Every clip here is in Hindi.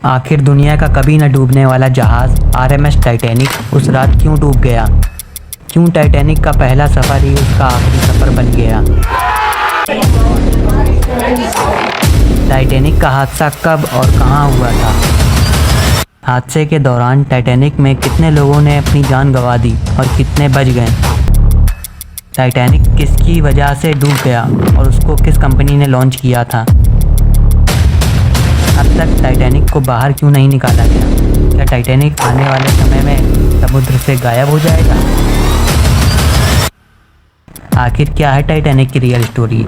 आखिर दुनिया का कभी न डूबने वाला जहाज आरएमएस टाइटैनिक उस रात क्यों डूब गया? क्यों टाइटैनिक का पहला सफ़र ही उसका आखिरी सफ़र बन गया? टाइटैनिक का हादसा कब और कहां हुआ था? हादसे के दौरान टाइटैनिक में कितने लोगों ने अपनी जान गंवा दी और कितने बच गए? टाइटैनिक किसकी वजह से डूब गया और उसको किस कंपनी ने लॉन्च किया था? अब तक टाइटैनिक को बाहर क्यों नहीं निकाला गया? क्या टाइटैनिक आने वाले समय में समुद्र से गायब हो जाएगा? आखिर क्या है टाइटैनिक की रियल स्टोरी?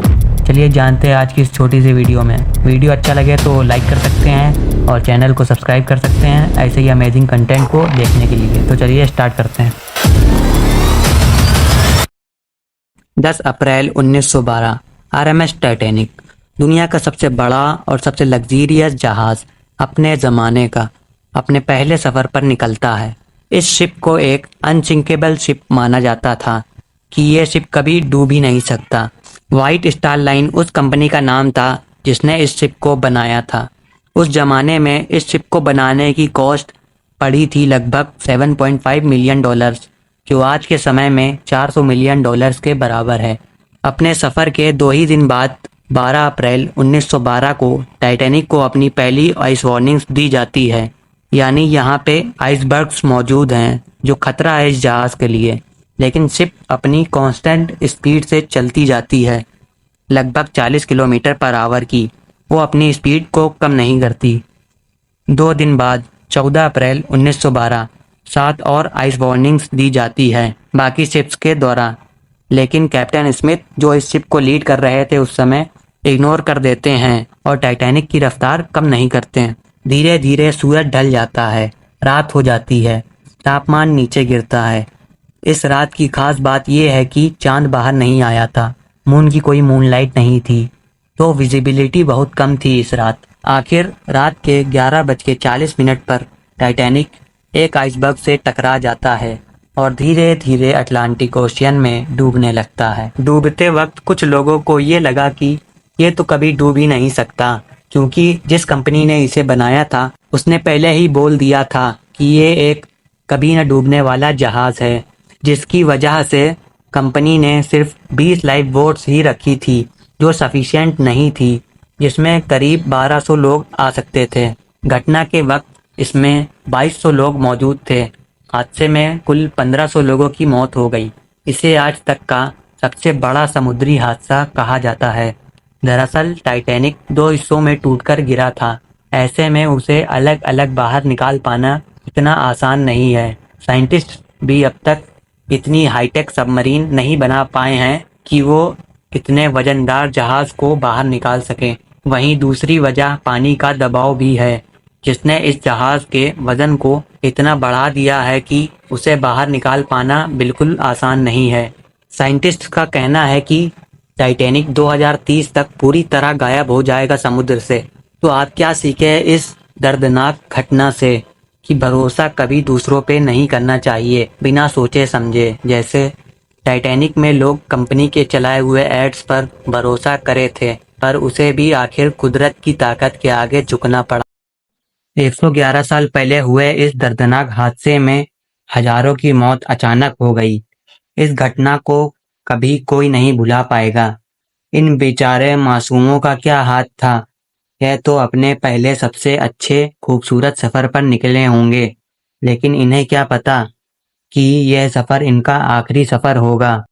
चलिए जानते हैं आज की इस छोटी सी वीडियो में। वीडियो अच्छा लगे तो लाइक कर सकते हैं और चैनल को सब्सक्राइब कर सकते हैं ऐसे ही अमेजिंग कंटेंट को देखने के लिए। तो चलिए स्टार्ट करते हैं। 10 अप्रैल 1912 आरएमएस टाइटैनिक दुनिया का सबसे बड़ा और सबसे लग्जीरियस जहाज़ अपने ज़माने का अपने पहले सफ़र पर निकलता है। इस शिप को एक अनसिंकेबल शिप माना जाता था कि ये शिप कभी डूब ही नहीं सकता। वाइट स्टार लाइन उस कंपनी का नाम था जिसने इस शिप को बनाया था। उस ज़माने में इस शिप को बनाने की कॉस्ट पड़ी थी लगभग $7.5 मिलियन, जो आज के समय में $400 मिलियन के बराबर है। अपने सफ़र के 2 ही दिन बाद 12 अप्रैल 1912 को टाइटैनिक को अपनी पहली आइस वार्निंग्स दी जाती है, यानी यहाँ पे आइसबर्ग्स मौजूद हैं जो खतरा है इस जहाज़ के लिए। लेकिन शिप अपनी कांस्टेंट स्पीड से चलती जाती है, लगभग 40 किलोमीटर पर आवर की। वो अपनी स्पीड को कम नहीं करती। 2 दिन बाद 14 अप्रैल 1912 7 और आइस वार्निंग्स दी जाती है बाकी शिप्स के द्वारा, लेकिन कैप्टन स्मिथ जो इस शिप को लीड कर रहे थे उस समय इग्नोर कर देते हैं और टाइटैनिक की रफ्तार कम नहीं करते हैं। धीरे धीरे सूरज ढल जाता है, रात हो जाती है, तापमान नीचे गिरता है। इस रात की खास बात यह है कि चांद बाहर नहीं आया था, मून की कोई मूनलाइट नहीं थी, तो विजिबिलिटी बहुत कम थी इस रात। आखिर रात के 11:40 पर टाइटैनिक एक आइसबर्ग से टकरा जाता है और धीरे धीरे अटलांटिक ओशियन में डूबने लगता है। डूबते वक्त कुछ लोगों को ये लगा कि ये तो कभी डूब ही नहीं सकता, क्योंकि जिस कंपनी ने इसे बनाया था उसने पहले ही बोल दिया था कि ये एक कभी न डूबने वाला जहाज़ है, जिसकी वजह से कंपनी ने सिर्फ 20 लाइफ बोट्स ही रखी थी जो सफिशिएंट नहीं थी, जिसमें करीब 1200 लोग आ सकते थे। घटना के वक्त इसमें 2200 लोग मौजूद थे। हादसे में कुल 1500 लोगों की मौत हो गई। इसे आज तक का सबसे बड़ा समुद्री हादसा कहा जाता है। दरअसल टाइटैनिक 2 हिस्सों में टूटकर गिरा था। ऐसे में उसे अलग अलग बाहर निकाल पाना इतना आसान नहीं है। साइंटिस्ट भी अब तक इतनी हाईटेक सबमरीन नहीं बना पाए हैं कि वो इतने वजनदार जहाज को बाहर निकाल सकें। वहीं दूसरी वजह पानी का दबाव भी है, जिसने इस जहाज के वजन को इतना बढ़ा दिया है कि उसे बाहर निकाल पाना बिल्कुल आसान नहीं है। साइंटिस्ट का कहना है कि टाइटैनिक 2030 तक पूरी तरह गायब हो जाएगा समुद्र से। तो आप क्या सीखे इस दर्दनाक घटना से कि भरोसा कभी दूसरों पे नहीं करना चाहिए बिना सोचे समझे। जैसे टाइटैनिक में लोग कंपनी के चलाए हुए एड्स पर भरोसा करे थे, पर उसे भी आखिर कुदरत की ताकत के आगे झुकना पड़ा। 111 साल पहले हुए इस दर्दनाक हादसे में हजारों की मौत अचानक हो गई। इस घटना को कभी कोई नहीं भुला पाएगा। इन बेचारे मासूमों का क्या हाथ था? यह तो अपने पहले सबसे अच्छे खूबसूरत सफ़र पर निकले होंगे, लेकिन इन्हें क्या पता कि यह सफ़र इनका आखिरी सफ़र होगा।